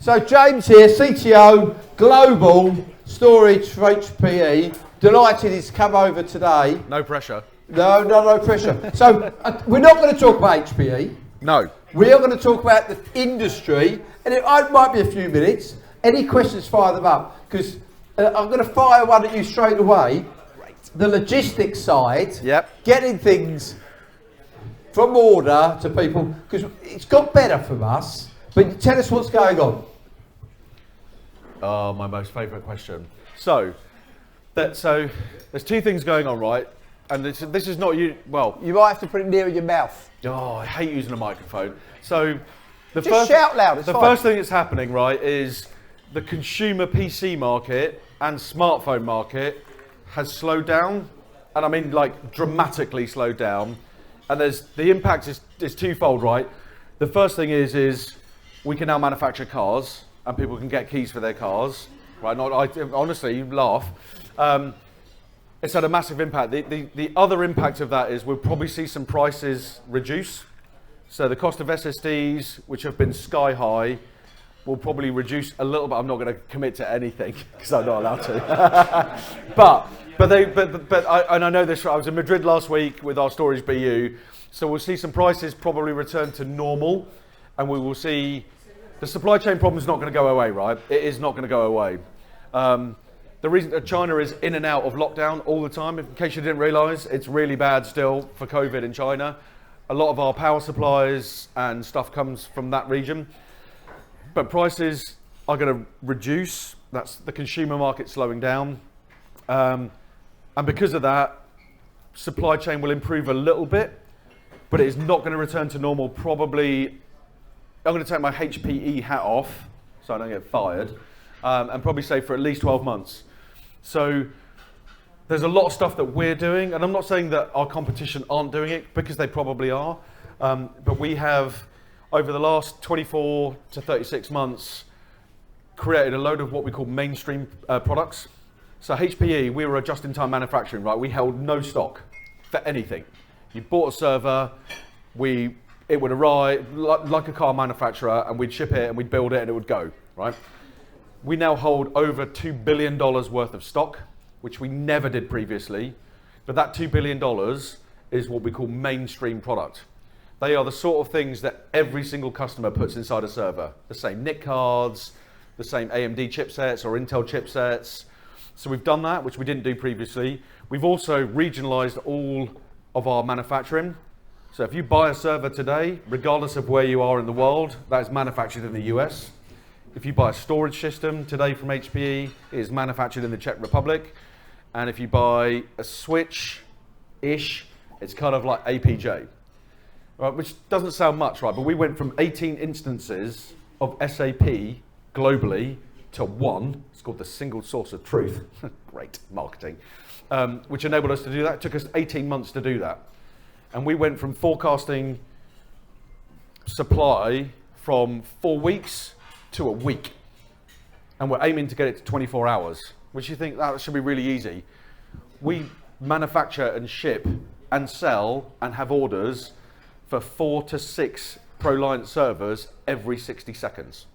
So James here, CTO, Global Storage for HPE. Delighted he's come over today. No pressure. No pressure. So we're not going to talk about HPE. No. We are going to talk about the industry, and it might be a few minutes. Any questions, fire them up, because I'm going to fire one at you straight away. Great. The logistics side, getting things from order to people, because it's got better from us, but tell us what's going on. Oh, my most favourite question. So there's two things going on, right? And this is not you. Well, you might have to put it nearer your mouth. Oh, I hate using a microphone. So shout loud. It's fine. First thing that's happening, right, is the consumer PC market and smartphone market has slowed down, and I mean like dramatically slowed down. And the impact is twofold, right? The first thing is we can now manufacture cars, and people can get keys for their cars, right? Honestly, you laugh. It's had a massive impact. The other impact of that is we'll probably see some prices reduce. So the cost of SSDs, which have been sky high, will probably reduce a little bit. I'm not going to commit to anything because I'm not allowed to. but I know this. I was in Madrid last week with our storage BU, so we'll see some prices probably return to normal, and we will see the supply chain problem is not going to go away, right? It is not going to go away. The reason that China is in and out of lockdown all the time, in case you didn't realise, it's really bad still for COVID in China. A lot of our power supplies and stuff comes from that region. But prices are going to reduce. That's the consumer market slowing down. And because of that, supply chain will improve a little bit, but it is not going to return to normal. Probably, I'm going to take my HPE hat off so I don't get fired, and probably say for at least 12 months. So there's a lot of stuff that we're doing, and I'm not saying that our competition aren't doing it, because they probably are, but we have, over the last 24 to 36 months, created a load of what we call mainstream products. So HPE, we were a just-in-time manufacturing, right? We held no stock for anything. You bought a server, it would arrive like a car manufacturer, and we'd ship it and we'd build it and it would go, right? We now hold over $2 billion worth of stock, which we never did previously. But that $2 billion is what we call mainstream product. They are the sort of things that every single customer puts inside a server. The same NIC cards, the same AMD chipsets or Intel chipsets. So we've done that, which we didn't do previously. We've also regionalized all of our manufacturing. So if you buy a server today, regardless of where you are in the world, that is manufactured in the US. If you buy a storage system today from HPE, it is manufactured in the Czech Republic. And if you buy a switch-ish, it's kind of like APJ, right? Which doesn't sound much, right? But we went from 18 instances of SAP globally to one. It's called the single source of truth. Great marketing. Which enabled us to do that. It took us 18 months to do that. And we went from forecasting supply from 4 weeks to a week, and we're aiming to get it to 24 hours, which you think that should be really easy. We manufacture and ship and sell and have orders for 4 to 6 ProLiant servers every 60 seconds.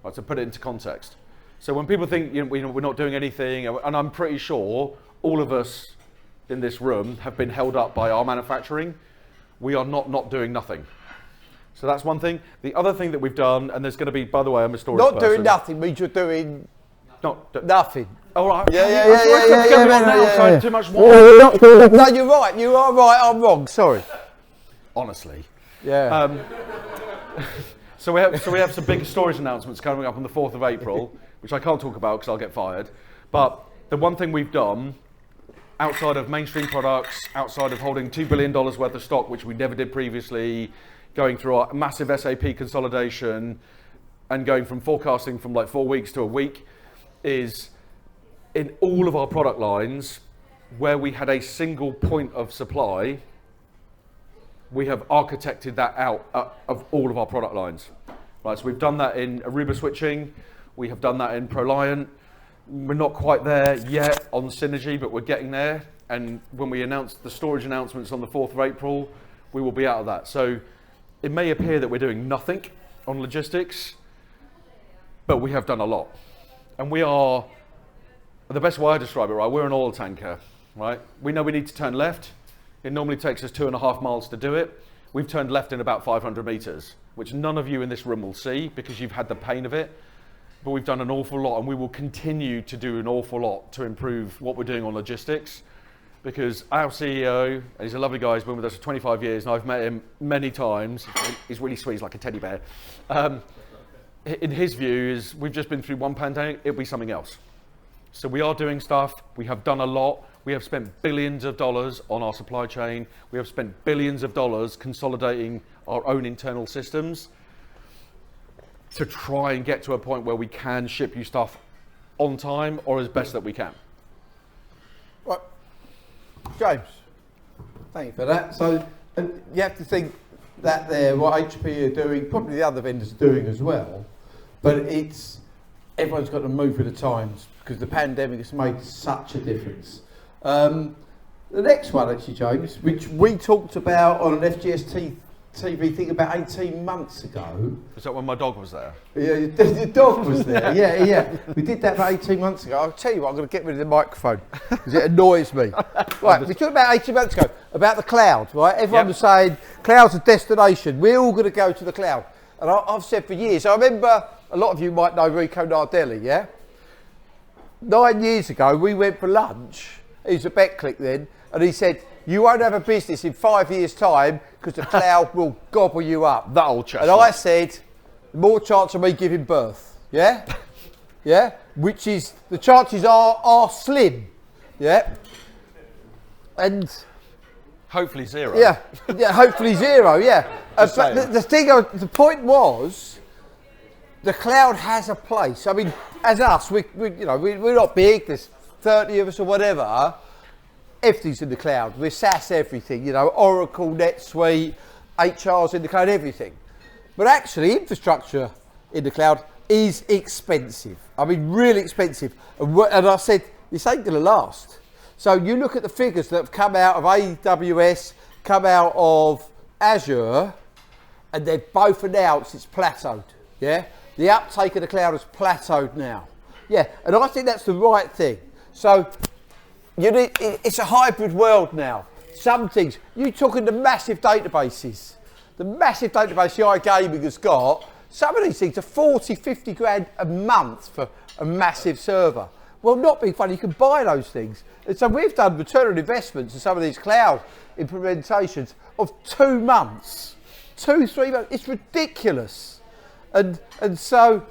Right, to put it into context. So when people think we're not doing anything, and I'm pretty sure all of us in this room have been held up by our manufacturing, we are not doing nothing. So that's one thing. The other thing that we've done, and there's going to be, by the way, I'm a storage person. Not doing nothing means you're doing nothing. All right. Yeah. Too much more. No, you're right. You are right. I'm wrong. Sorry. Honestly. Yeah. So we have some big storage announcements coming up on the 4th of April, which I can't talk about because I'll get fired. But the one thing we've done, outside of mainstream products, outside of holding $2 billion worth of stock, which we never did previously, going through our massive SAP consolidation and going from forecasting from like 4 weeks to a week, is in all of our product lines where we had a single point of supply, we have architected that out of all of our product lines. Right, so we've done that in Aruba switching, we have done that in ProLiant. We're not quite there yet on Synergy, but we're getting there. And when we announce the storage announcements on the 4th of April, we will be out of that. So it may appear that we're doing nothing on logistics, but we have done a lot. And we are, the best way I describe it, right, we're an oil tanker, right? We know we need to turn left. It normally takes us 2.5 miles to do it. We've turned left in about 500 meters, which none of you in this room will see because you've had the pain of it. But we've done an awful lot, and we will continue to do an awful lot to improve what we're doing on logistics. Because our CEO, and he's a lovely guy, he's been with us for 25 years, and I've met him many times. He's really sweet, he's like a teddy bear. In his view, is we've just been through one pandemic, it'll be something else. So we are doing stuff, we have done a lot, we have spent billions of dollars on our supply chain, we have spent billions of dollars consolidating our own internal systems to try and get to a point where we can ship you stuff on time or as best that we can. Right, James, thank you for that. So and you have to think that there, what HPE are doing, probably the other vendors are doing as well, but it's, everyone's got to move with the times because the pandemic has made such a difference. The next one actually, James, which we talked about on an FGS TV thing about 18 months ago. Is that when my dog was there? Yeah, the dog was there, yeah. We did that about 18 months ago. I'll tell you what, I'm going to get rid of the microphone because it annoys me. Right, we talked about 18 months ago about the cloud, right? Everyone was saying, cloud's a destination. We're all going to go to the cloud. And I've said for years, I remember, a lot of you might know Rico Nardelli, yeah? 9 years ago, we went for lunch. He was a BetClick then, and he said, you won't have a business in 5 years' time because the cloud will gobble you up. That old chestnut. And I said, more chance of me giving birth, yeah? Yeah? Which is, the chances are slim, yeah? And hopefully zero. Yeah, hopefully zero, yeah. But the point was, the cloud has a place. I mean, as us, we're not big, there's 30 of us or whatever. Everything's in the cloud. We're SaaS everything, Oracle, NetSuite, HR's in the cloud, everything. But actually, infrastructure in the cloud is expensive. I mean, really expensive. And I said, this ain't gonna last. So you look at the figures that have come out of AWS, come out of Azure, and they've both announced it's plateaued, yeah? The uptake of the cloud has plateaued now. Yeah, and I think that's the right thing. So, it's a hybrid world now. Some things, you're talking the massive databases. The massive database the iGaming has got, some of these things are 40, 50 grand a month for a massive server. Well, not being funny, you can buy those things. And so we've done return on investments in some of these cloud implementations of 2 months, 2-3 months. It's ridiculous. And so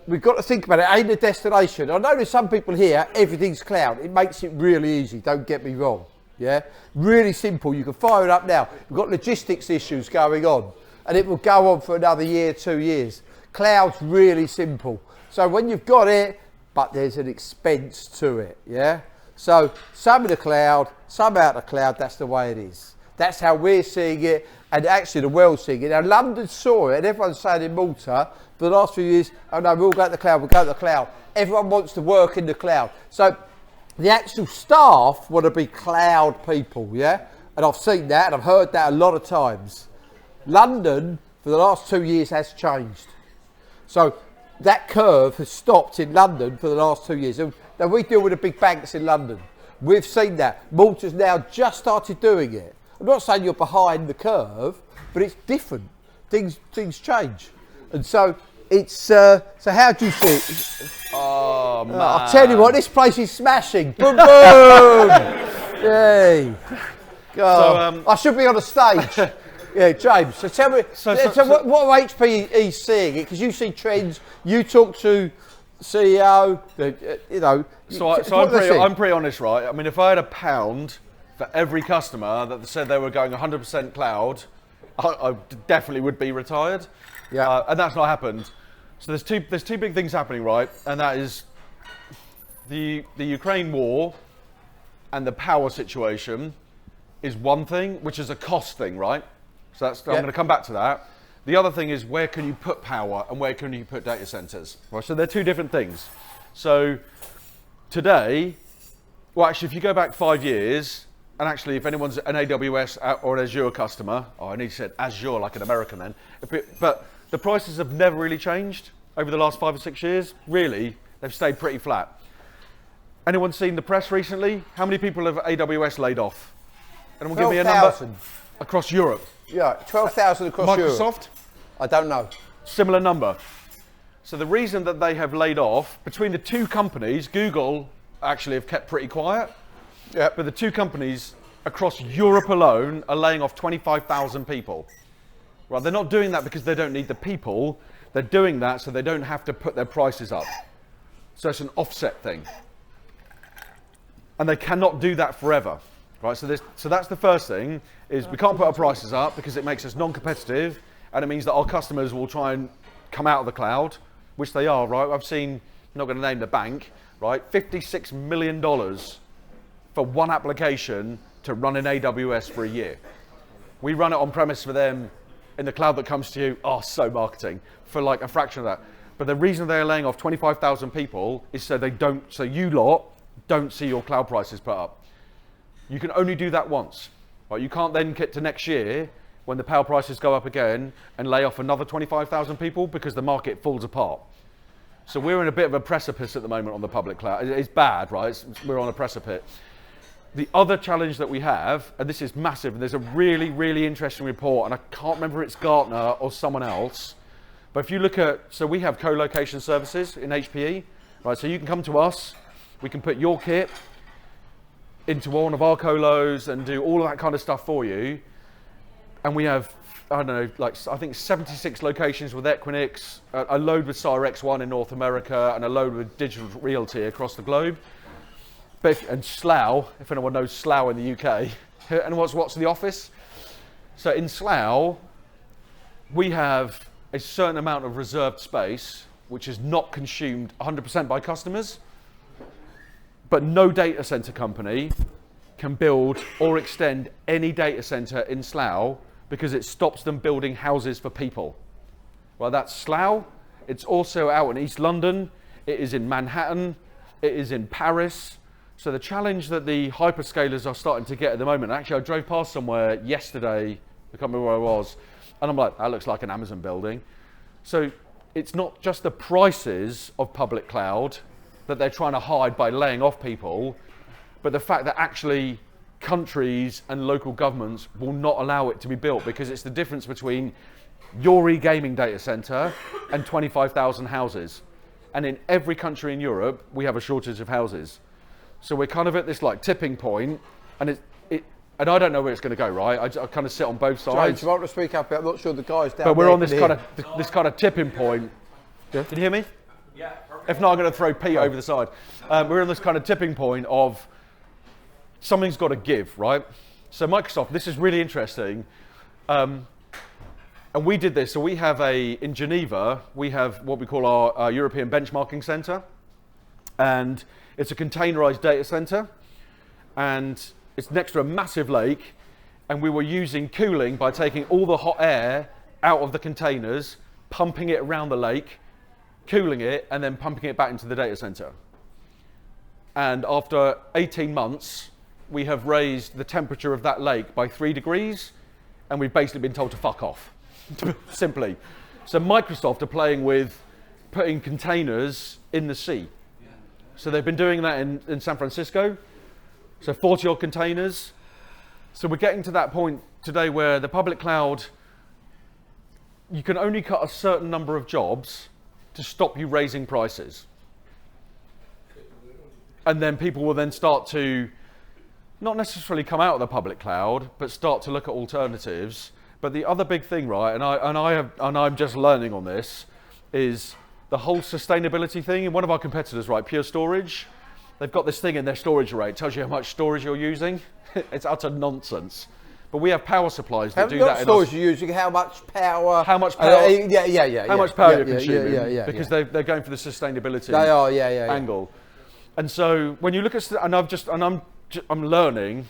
we've got to think about it. It ain't a destination. I know there's some people here, everything's cloud. It makes it really easy, don't get me wrong. Yeah, really simple. You can fire it up now. We've got logistics issues going on, and it will go on for another year, 2 years. Cloud's really simple. So when you've got it, but there's an expense to it, yeah? So some in the cloud, some out of the cloud, that's the way it is. That's how we're seeing it, and actually the world's seeing it. Now London saw it, and everyone's saying in Malta, for the last few years, oh no, we'll go to the cloud, we'll go to the cloud. Everyone wants to work in the cloud. So the actual staff want to be cloud people, yeah? And I've seen that, and I've heard that a lot of times. London, for the last 2 years, has changed. So that curve has stopped in London for the last 2 years. And now we deal with the big banks in London. We've seen that. Malta's now just started doing it. I'm not saying you're behind the curve, but it's different. Things change. And so it's, so how do you see it? Oh, man. I'll tell you what, this place is smashing. Boom, boom. Yay. God. I should be on a stage. Yeah, James. So tell me, what are HPE seeing? Because you see trends, you talk to CEO, I'm pretty honest, right? I mean, if I had £1 for every customer that said they were going 100% cloud, I definitely would be retired. Yeah. And that's not happened. So there's two big things happening, right? And that is the Ukraine war and the power situation is one thing, which is a cost thing, right? So I'm going to come back to that. The other thing is where can you put power and where can you put data centers? Right, so they're two different things. So today, well, actually, if you go back 5 years, and actually, if anyone's an AWS or an Azure customer, I need to say Azure like an American then, but the prices have never really changed. over the last 5 or 6 years? Really, they've stayed pretty flat. Anyone seen the press recently? How many people have AWS laid off? Anyone give me a number? 12,000. Across Europe. Yeah, 12,000 across Europe. Microsoft? I don't know. Similar number. So the reason that they have laid off, between the two companies, Google actually have kept pretty quiet, but the two companies across Europe alone are laying off 25,000 people. Right, they're not doing that because they don't need the people, they're doing that so they don't have to put their prices up. So it's an offset thing. And they cannot do that forever. Right, so that's the first thing, is we can't put our prices up because it makes us non-competitive, and it means that our customers will try and come out of the cloud, which they are, right? I've seen, I'm not going to name the bank, right? $56 million for one application to run in AWS for a year. We run it on premise for them in the cloud that comes to you, so marketing, for like a fraction of that. But the reason they're laying off 25,000 people is so you lot don't see your cloud prices put up. You can only do that once, right? You can't then get to next year when the power prices go up again and lay off another 25,000 people because the market falls apart. So we're in a bit of a precipice at the moment on the public cloud. It's bad, right? We're on a precipice. The other challenge that we have, and this is massive, and there's a really, really interesting report, and I can't remember if it's Gartner or someone else, but if you look at, so we have co-location services in HPE, right? So you can come to us, we can put your kit into one of our colos and do all of that kind of stuff for you. And we have, I don't know, I think 76 locations with Equinix, a load with Cyrex1 in North America, and a load with Digital Realty across the globe. And Slough, if anyone knows Slough in the UK. And what's the office? So in Slough, we have a certain amount of reserved space, which is not consumed 100% by customers. But no data center company can build or extend any data center in Slough because it stops them building houses for people. Well, that's Slough. It's also out in East London. It is in Manhattan. It is in Paris. So the challenge that the hyperscalers are starting to get at the moment, actually I drove past somewhere yesterday, I can't remember where I was, and I'm like, that looks like an Amazon building. So it's not just the prices of public cloud that they're trying to hide by laying off people, but the fact that actually countries and local governments will not allow it to be built because it's the difference between your e-gaming data center and 25,000 houses. And in every country in Europe, we have a shortage of houses. So we're kind of at this like tipping point, and and I don't know where it's going to go, right? I kind of sit on both sides. James, you want to speak up? I'm not sure the guys down but we're there on this kind of tipping point. Yeah. Can you hear me? Yeah, perfect. If not, I'm going to throw Pete over the side. We're on this kind of tipping point of something's got to give, right? So Microsoft, this is really interesting. And we did this. So we have in Geneva, we have what we call our European Benchmarking Center. And it's a containerized data center. And it's next to a massive lake. And we were using cooling by taking all the hot air out of the containers, pumping it around the lake, cooling it, and then pumping it back into the data center. And after 18 months, we have raised the temperature of that lake by 3 degrees, and we've basically been told to fuck off, simply. So Microsoft are playing with putting containers in the sea. So they've been doing that in San Francisco, so 40 odd containers. So we're getting to that point today where the public cloud, you can only cut a certain number of jobs to stop you raising prices. And then people will then start to not necessarily come out of the public cloud, but start to look at alternatives. But the other big thing, right, and I'm just learning on this, is the whole sustainability thing. And one of our competitors, right, Pure Storage, they've got this thing in their storage array. It tells you how much storage you're using. It's utter nonsense. But we have power supplies that do that. How much storage you're using? How much power? How much power? How much power you're consuming? Because they're going for the sustainability. They are, angle. And so when you look at, I'm learning.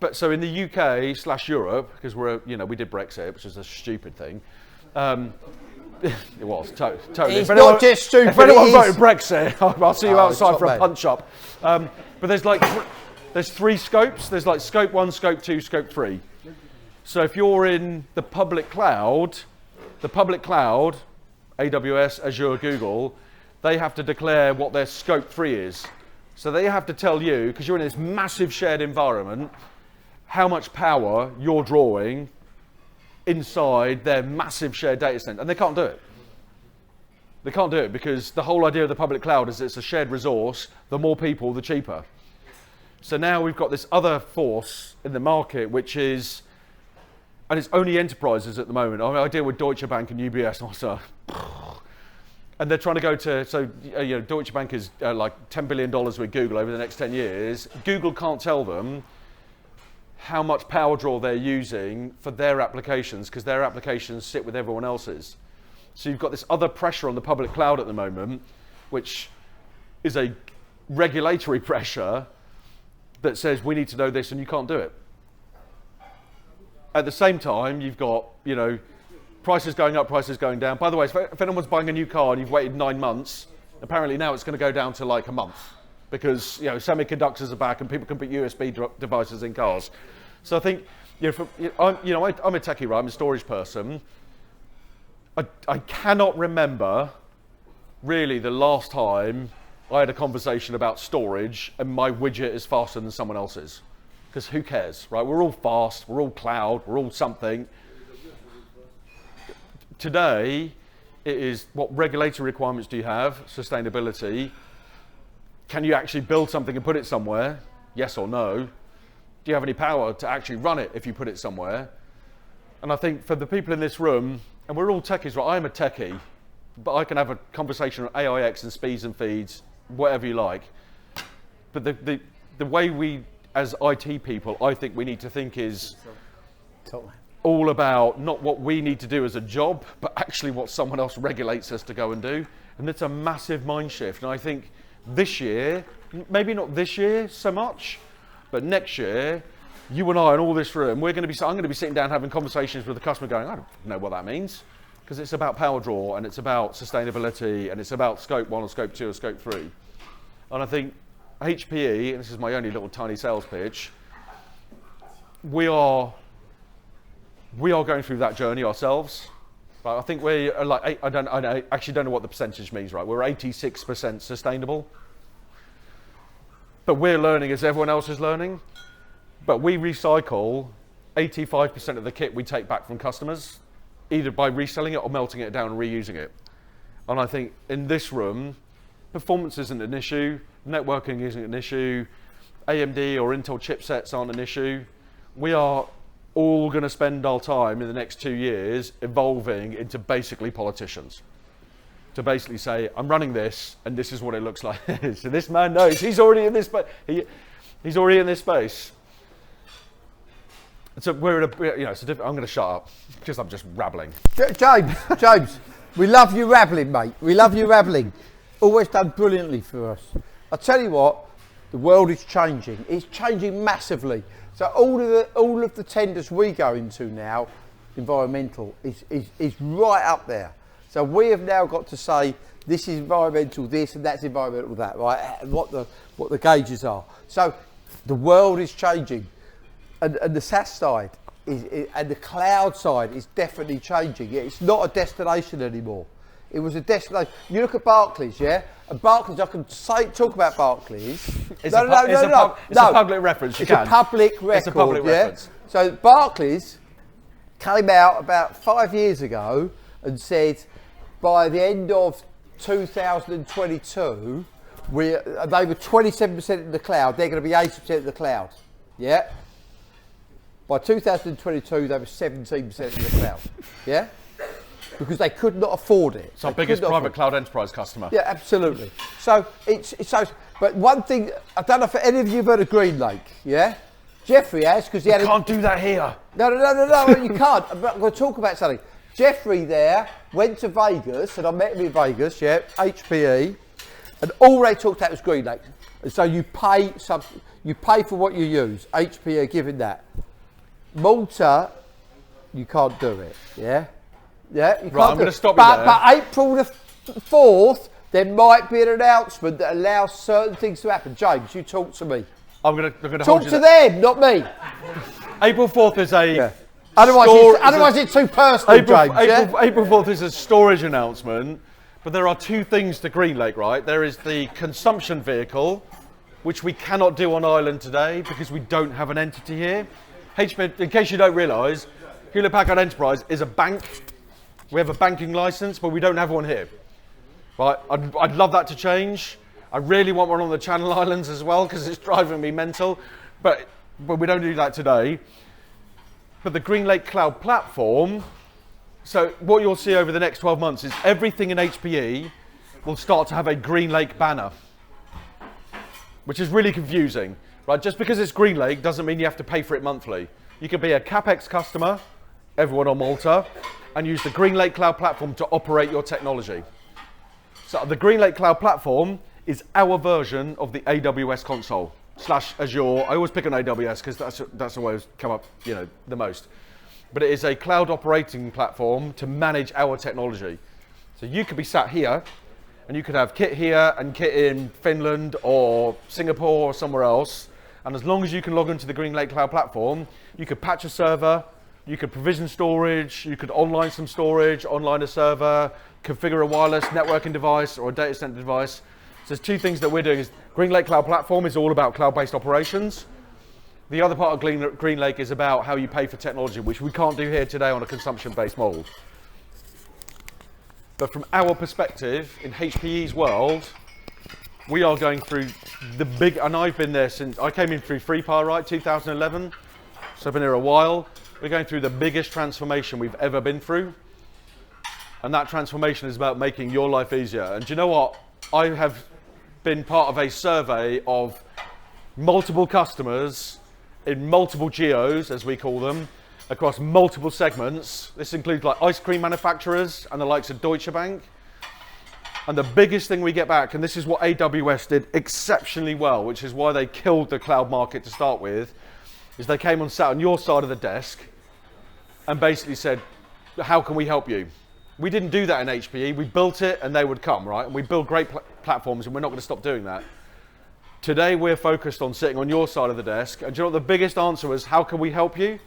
But so in the UK/Europe, because we did Brexit, which is a stupid thing. It was totally. It's not just stupid. If anyone voted Brexit, I'll see you outside for a punch up. But there's 3 scopes. There's like scope 1, scope 2, scope 3. So if you're in the public cloud, AWS, Azure, Google, they have to declare what their scope 3 is. So they have to tell you, because you're in this massive shared environment, how much power you're drawing inside their massive shared data center. And they can't do it. They can't do it because the whole idea of the public cloud is it's a shared resource. The more people, the cheaper. So now we've got this other force in the market, which is, and it's only enterprises at the moment. I deal with Deutsche Bank and UBS, and also, and they're trying to go to, so Deutsche Bank is like $10 billion with Google over the next 10 years. Google can't tell them how much power draw they're using for their applications because their applications sit with everyone else's. So you've got this other pressure on the public cloud at the moment, which is a regulatory pressure that says we need to know this and you can't do it. At the same time, you've got, prices going up, prices going down. By the way, if anyone's buying a new car and you've waited 9 months, apparently now it's going to go down to like a month because semiconductors are back and people can put USB devices in cars. So I think, I'm a techie, right? I'm a storage person. I cannot remember really the last time I had a conversation about storage and my widget is faster than someone else's. Because who cares, right? We're all fast, we're all cloud, we're all something. Today, it is what regulatory requirements do you have? Sustainability. Can you actually build something and put it somewhere? Yes or no? Do you have any power to actually run it if you put it somewhere? And I think for the people in this room, and we're all techies, right? I'm a techie, but I can have a conversation on AIX and speeds and feeds, whatever you like. But the way we, as IT people, I think we need to think is all about not what we need to do as a job, but actually what someone else regulates us to go and do. And it's a massive mind shift. And I think this year, maybe not this year so much, but next year, you and I in all this room, I'm going to be sitting down having conversations with the customer going, I don't know what that means. Because it's about power draw and it's about sustainability and it's about scope 1 or scope 2 or scope 3. And I think HPE, and this is my only little tiny sales pitch, we are going through that journey ourselves. Right? I think we're like, I actually don't know what the percentage means, right? We're 86% sustainable. But we're learning as everyone else is learning. But we recycle 85% of the kit we take back from customers, either by reselling it or melting it down and reusing it. And I think in this room, performance isn't an issue, networking isn't an issue, AMD or Intel chipsets aren't an issue. We are all going to spend our time in the next 2 years evolving into basically politicians. To basically say, I'm running this, and this is what it looks like. So this man knows, he's already in this space. He's already in this space. So we're in a, I'm going to shut up because I'm just rabbling. James, we love you rabbling, mate. We love you rabbling. Always done brilliantly for us. I'll tell you what, the world is changing. It's changing massively. So all of the tenders we go into now, environmental, is right up there. So we have now got to say this is environmental this and that's environmental that, right? And what the gauges are. So the world is changing. And the SaaS side and the cloud side is definitely changing. It's not a destination anymore. It was a destination. You look at Barclays, yeah? And Barclays, I can talk about Barclays. It's a public reference. It's a public record. It's a public reference. So Barclays came out about 5 years ago and said by the end of 2022, they were 27% in the cloud. They're going to be 80% in the cloud. Yeah. By 2022, they were 17% in the cloud, yeah? Because they could not afford it. It's our biggest private cloud enterprise customer. Yeah, absolutely. So, but one thing, I don't know if any of you have heard of Green Lake, yeah? Jeffrey has, because he had can't do that here. No, you can't. I'm going to talk about something. Jeffrey there went to Vegas, and I met him in Vegas, yeah, HPE, and all they talked about was Green Lake. And so you pay for what you use. HPE are giving that. Malta, you can't do it, yeah? Yeah, you can't I'm going to stop you there. But April the 4th, there might be an announcement that allows certain things to happen. James, you talk to me. I'm going to talk to them, not me. April 4th is Otherwise it's too personal, James. April 4th is a storage announcement, but there are two things to GreenLake, right? There is the consumption vehicle, which we cannot do on Ireland today because we don't have an entity here. HPE, in case you don't realise, Hewlett Packard Enterprise is a bank. We have a banking license, but we don't have one here. Right? I'd love that to change. I really want one on the Channel Islands as well because it's driving me mental, but we don't do that today. But the GreenLake Cloud Platform, so what you'll see over the next 12 months is everything in HPE will start to have a GreenLake banner, which is really confusing, right? Just because it's GreenLake doesn't mean you have to pay for it monthly. You can be a CapEx customer, everyone on Malta, and use the GreenLake Cloud Platform to operate your technology. So the GreenLake Cloud Platform is our version of the AWS console / Azure. I always pick on AWS because that's the way it's come up, the most. But it is a cloud operating platform to manage our technology. So you could be sat here, and you could have kit here and kit in Finland or Singapore or somewhere else. And as long as you can log into the GreenLake Cloud Platform, you could patch a server, you could provision storage, you could online some storage, online a server, configure a wireless networking device or a data center device. So there's two things that we're doing. GreenLake Cloud Platform is all about cloud-based operations. The other part of GreenLake is about how you pay for technology, which we can't do here today on a consumption-based model. But from our perspective, in HPE's world, we are going through the big, and I've been there since, I came in through FreePile, right, 2011, so I've been here a while. We're going through the biggest transformation we've ever been through. And that transformation is about making your life easier. And do you know what? I have been part of a survey of multiple customers in multiple geos, as we call them, across multiple segments. This includes like ice cream manufacturers and the likes of Deutsche Bank. And the biggest thing we get back, and this is what AWS did exceptionally well, which is why they killed the cloud market to start with, is they came and sat on your side of the desk and basically said, how can we help you? We didn't do that in HPE. We built it and they would come, right? And we build great platforms and we're not going to stop doing that. Today we're focused on sitting on your side of the desk. And do you know what the biggest answer was? How can we help you?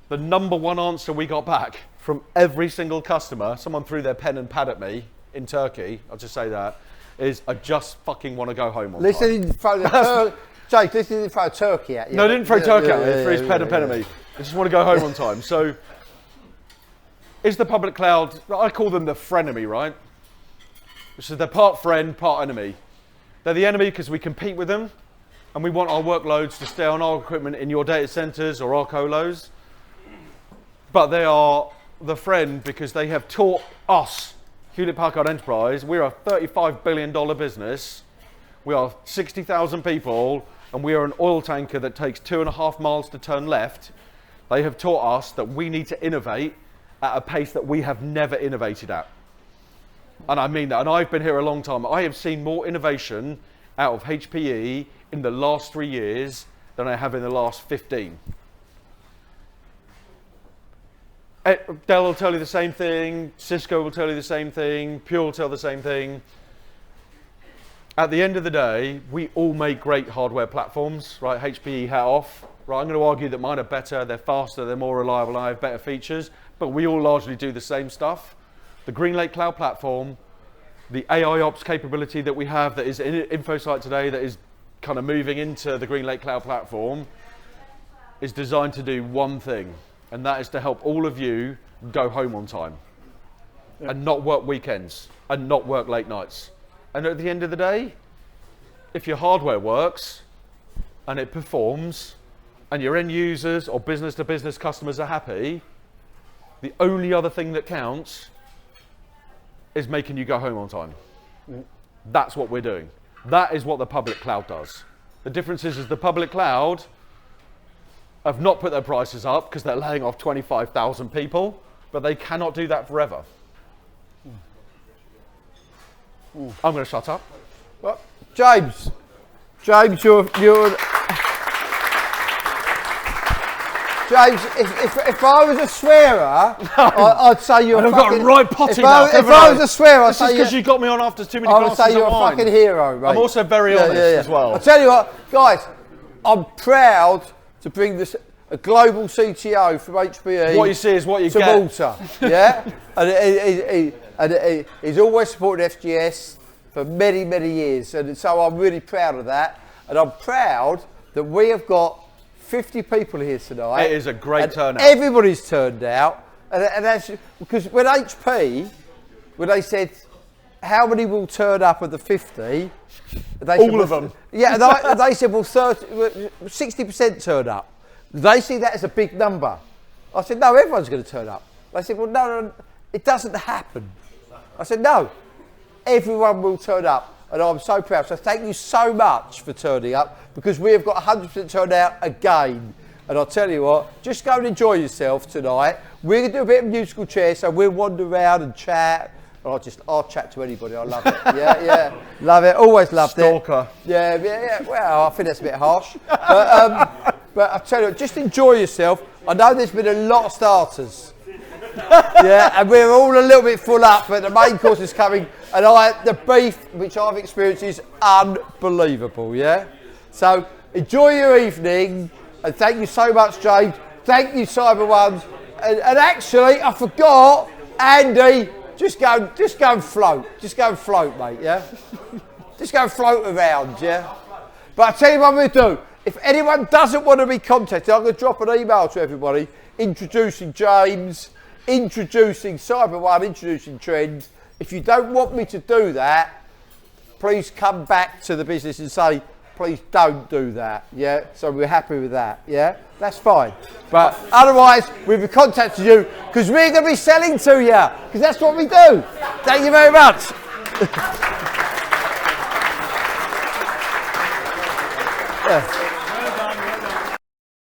The number one answer we got back from every single customer, someone threw their pen and pad at me in Turkey, I'll just say that, is I just fucking want to go home on time. Jake, this didn't throw Turkey at you. No, I didn't throw Turkey at me. He threw his pen and pen at me. I just want to go home on time. So, is the public cloud, I call them the frenemy, right? Which is they're part friend, part enemy. They're the enemy because we compete with them and we want our workloads to stay on our equipment in your data centers or our colos. But they are the friend because they have taught us, Hewlett Packard Enterprise, we're a $35 billion business. We are 60,000 people and we are an oil tanker that takes 2.5 miles to turn left. They have taught us that we need to innovate at a pace that we have never innovated at. And I mean that, and I've been here a long time. I have seen more innovation out of HPE in the last 3 years than I have in the last 15. Dell will tell you the same thing, Cisco will tell you the same thing, Pure will tell the same thing. At the end of the day, we all make great hardware platforms, right? HPE hat off, right? I'm going to argue that mine are better, they're faster, they're more reliable, and I have better features, but we all largely do the same stuff. The GreenLake Cloud Platform, the AI Ops capability that we have that is in InfoSight today that is kind of moving into the GreenLake Cloud Platform is designed to do one thing, and that is to help all of you go home on time and not work weekends and not work late nights. And at the end of the day, if your hardware works and it performs and your end users or business to business customers are happy, the only other thing that counts is making you go home on time. That's what we're doing. That is what the public cloud does. The difference is the public cloud have not put their prices up because they're laying off 25,000 people, but they cannot do that forever. I'm going to shut up. Well, James, you're James, if I was a swearer, I'd say you're I've fucking... got a right potty now. If I was a swearer, I'd say because you got me on after too many glasses of wine. I would say you're a fucking hero, mate. I'm also very honest as well. I'll tell you what, guys, I'm proud to bring this... a global CTO from HPE. What you see is what you to get. Malta, yeah? And he's always supported FGS for many, many years. And so I'm really proud of that. And I'm proud that we have got 50 people here tonight. It is a great turnout. Everybody's turned out. And that's because when HP, when they said, how many will turn up of the 50? All of them. Yeah, they said, well, 60% turn up. They see that as a big number. I said, no, everyone's going to turn up. They said, well, no, it doesn't happen. I said, no, everyone will turn up. And I'm so proud. So thank you so much for turning up, because we have got 100% turnout again. And I'll tell you what, just go and enjoy yourself tonight. We're going to do a bit of musical chairs, so we'll wander around and chat. I'll chat to anybody. I love it. Yeah, love it. Always loved Stalker. it. Yeah. Well, I think that's a bit harsh. But I tell you what, just enjoy yourself. I know there's been a lot of starters. Yeah, and we're all a little bit full up, but the main course is coming, and the beef which I've experienced is unbelievable. Yeah. So enjoy your evening, and thank you so much, James. Thank you, Cyber Ones. And actually, I forgot, Andy. Just go and float. Just go and float, mate, yeah? Just go and float around, yeah? But I'll tell you what I'm going to do. If anyone doesn't want to be contacted, I'm going to drop an email to everybody introducing James, introducing Cyber One, introducing Trend. If you don't want me to do that, please come back to the business and say, please don't do that, yeah? So we're happy with that, yeah? That's fine. But otherwise, we'll be contacting you because we're going to be selling to you, because that's what we do. Thank you very much. Yeah.